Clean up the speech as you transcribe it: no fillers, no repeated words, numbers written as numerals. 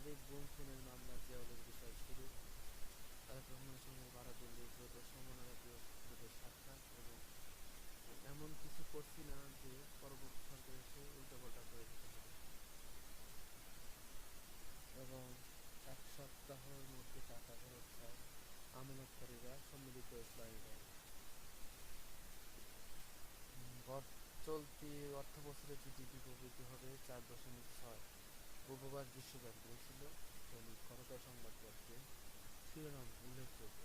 একাধিক গুম খুনের মামলা জিয়াউলের বিষয় শুরু, তারেক রহমানের সঙ্গে বারাদুল্লি জোটের সমন্বয়কদের সাক্ষাৎ এবং এমন কিছু করছি না যে পরবর্তী সরকার এসে উল্টোপাল্টা করে দিতে হবে, এবং 1 সপ্তাহের মধ্যে টাকা ফেরত চায় আমানতকারীরা সম্মিলিত ইসলামী ব্যাংক। চলতি অর্থবছরে জিডিপি প্রবৃদ্ধি হবে 4.6, পূর্বাভাস বিশ্বব্যাংক বলছিল। দৈনিক করতোয়া সংবাদপত্রে শিরোনাম উল্লেখযোগ্য।